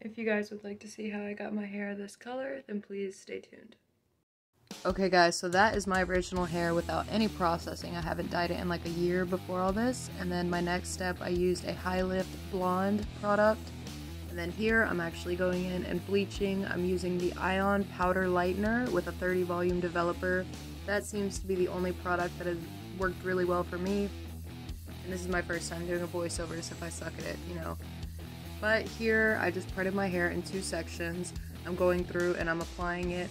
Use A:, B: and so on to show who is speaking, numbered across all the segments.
A: If you guys would like to see how I got my hair this color, then please stay tuned.
B: Okay guys, so that is my original hair without any processing. I haven't dyed it in like a year before all this. And then my next step, I used a High Lift Blonde product. And then here, I'm actually going in and bleaching. I'm using the Ion Powder Lightener with a 30 volume developer. That seems to be the only product that has worked really well for me. And this is my first time doing a voiceover, so if I suck at it, you know. But here, I just parted my hair in 2 sections. I'm going through and I'm applying it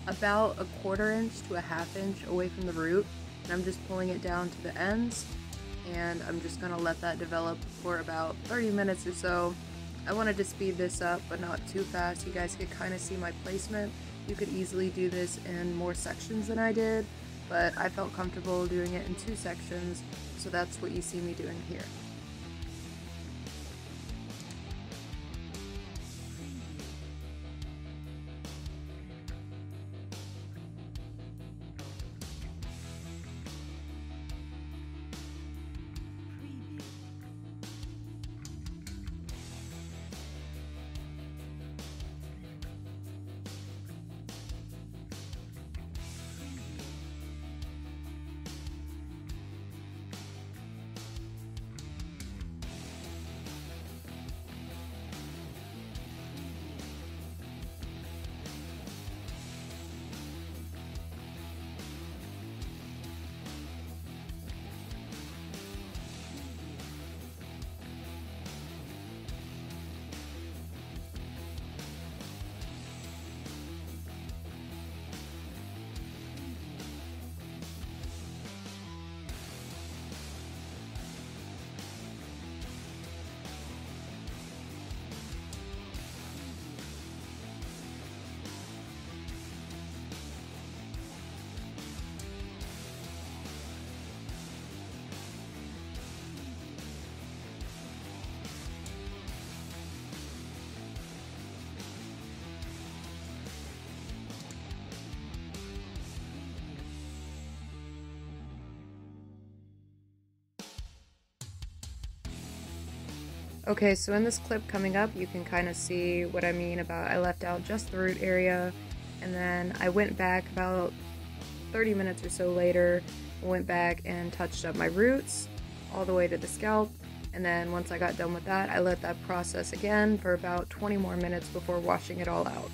B: about a 1/4 inch to a 1/2 inch away from the root. And I'm just pulling it down to the ends. And I'm just gonna let that develop for about 30 minutes or so. I wanted to speed this up, but not too fast. You guys could kind of see my placement. You could easily do this in more sections than I did, but I felt comfortable doing it in 2 sections, so that's what you see me doing here. Okay, so in this clip coming up, you can kind of see what I mean about I left out just the root area, and then I went back about 30 minutes or so later, went back and touched up my roots all the way to the scalp, and then once I got done with that, I let that process again for about 20 more minutes before washing it all out.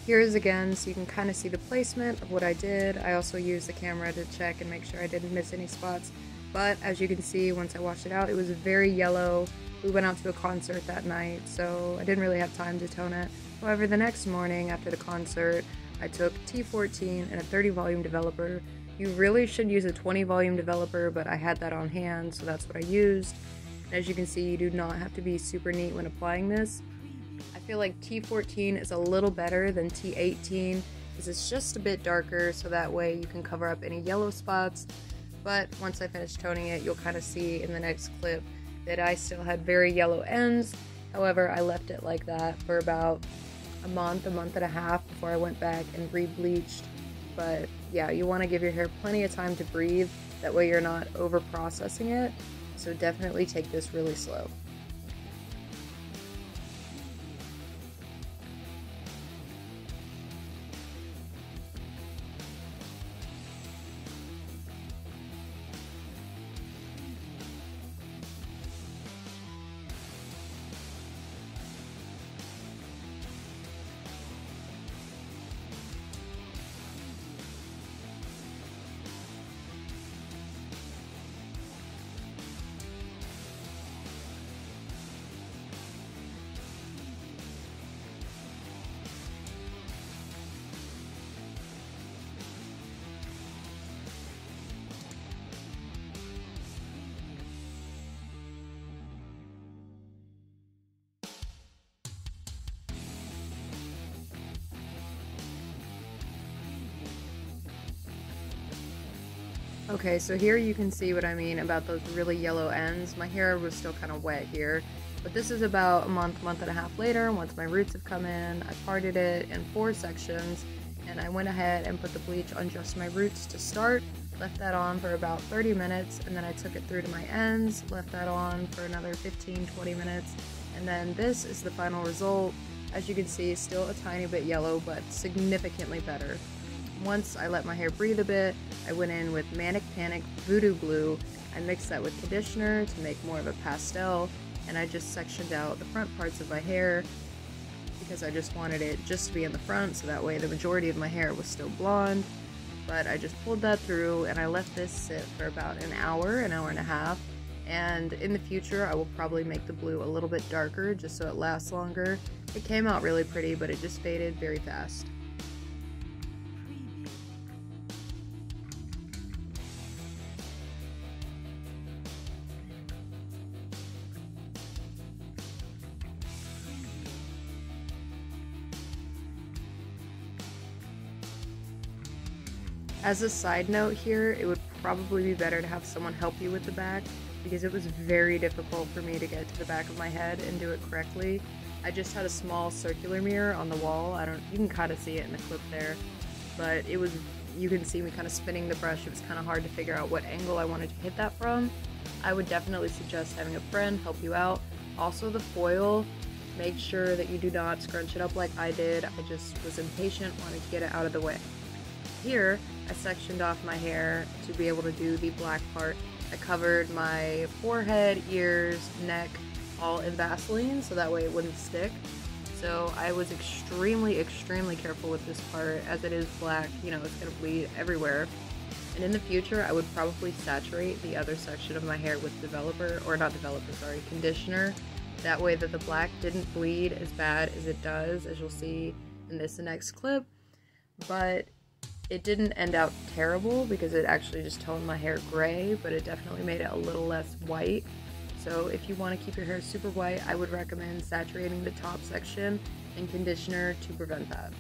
B: Here's again, so you can kind of see the placement of what I did. I also used the camera to check and make sure I didn't miss any spots. But as you can see, once I washed it out, it was very yellow. We went out to a concert that night, so I didn't really have time to tone it. However, the next morning after the concert, I took T14 and a 30 volume developer. You really should use a 20 volume developer, but I had that on hand, so that's what I used. And as you can see, you do not have to be super neat when applying this. I feel like T14 is a little better than T18 because it's just a bit darker, so that way you can cover up any yellow spots. But once I finish toning it, you'll kind of see in the next clip that I still had very yellow ends. However, I left it like that for about a month and a half before I went back and re-bleached. But yeah, you want to give your hair plenty of time to breathe, that way you're not over processing it. So definitely take this really slow. Okay, so here you can see what I mean about those really yellow ends. My hair was still kind of wet here, But this is about a month and a half later, once my roots have come in. I parted it in 4 sections, and I went ahead and put the bleach on just my roots to start, left that on for about 30 minutes, and then I took it through to my ends, left that on for another 15-20 minutes, and then this is the final result. As you can see, still a tiny bit yellow, but significantly better. Once I let my hair breathe a bit, I went in with Manic Panic Voodoo Blue. I mixed that with conditioner to make more of a pastel, and I just sectioned out the front parts of my hair because I just wanted it just to be in the front, so that way the majority of my hair was still blonde. But I just pulled that through and I left this sit for about an hour and a half. And in the future, I will probably make the blue a little bit darker just so it lasts longer. It came out really pretty, but it just faded very fast. As a side note here, it would probably be better to have someone help you with the back, because it was very difficult for me to get to the back of my head and do it correctly. I just had a small circular mirror on the wall. You can kind of see it in the clip there, but you can see me kind of spinning the brush. It was kind of hard to figure out what angle I wanted to hit that from. I would definitely suggest having a friend help you out. Also, the foil, make sure that you do not scrunch it up like I did. I just was impatient, wanted to get it out of the way. Here, I sectioned off my hair to be able to do the black part. I covered my forehead, ears, neck, all in Vaseline so that way it wouldn't stick. So I was extremely careful with this part, as it is black, you know, it's gonna bleed everywhere. And in the future, I would probably saturate the other section of my hair with conditioner. That way that the black didn't bleed as bad as it does, as you'll see in this next clip. But it didn't end out terrible because it actually just toned my hair gray, but it definitely made it a little less white. So if you want to keep your hair super white, I would recommend saturating the top section in conditioner to prevent that.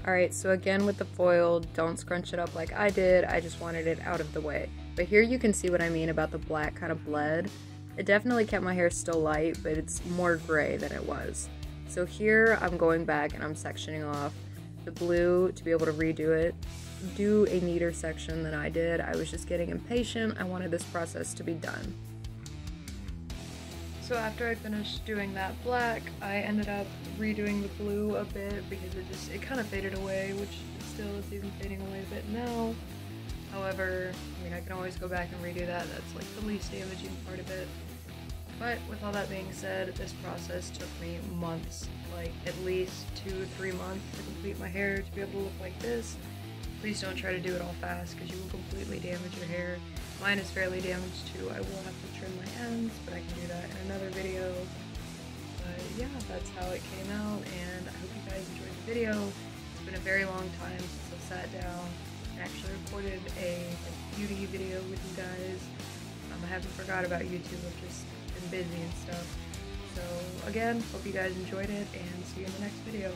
B: Alright, so again with the foil, don't scrunch it up like I did, I just wanted it out of the way. But here you can see what I mean about the black kind of bled. It definitely kept my hair still light, but it's more gray than it was. So here I'm going back and I'm sectioning off the blue to be able to redo it, do a neater section than I did. I was just getting impatient, I wanted this process to be done.
A: So after I finished doing that black, I ended up redoing the blue a bit because it kind of faded away, which still is even fading away a bit now. However, I mean, I can always go back and redo that. That's like the least damaging part of it. But with all that being said, this process took me months, like at least 2 or 3 months to complete my hair to be able to look like this. Please don't try to do it all fast because you will completely damage your hair. Mine is fairly damaged too. I will have to trim my ends, but I can do that in another video. But yeah, that's how it came out, and I hope you guys enjoyed the video. It's been a very long time since I've sat down and actually recorded a beauty video with you guys. I haven't forgot about YouTube, I've just been busy and stuff. So again, hope you guys enjoyed it, and see you in the next video.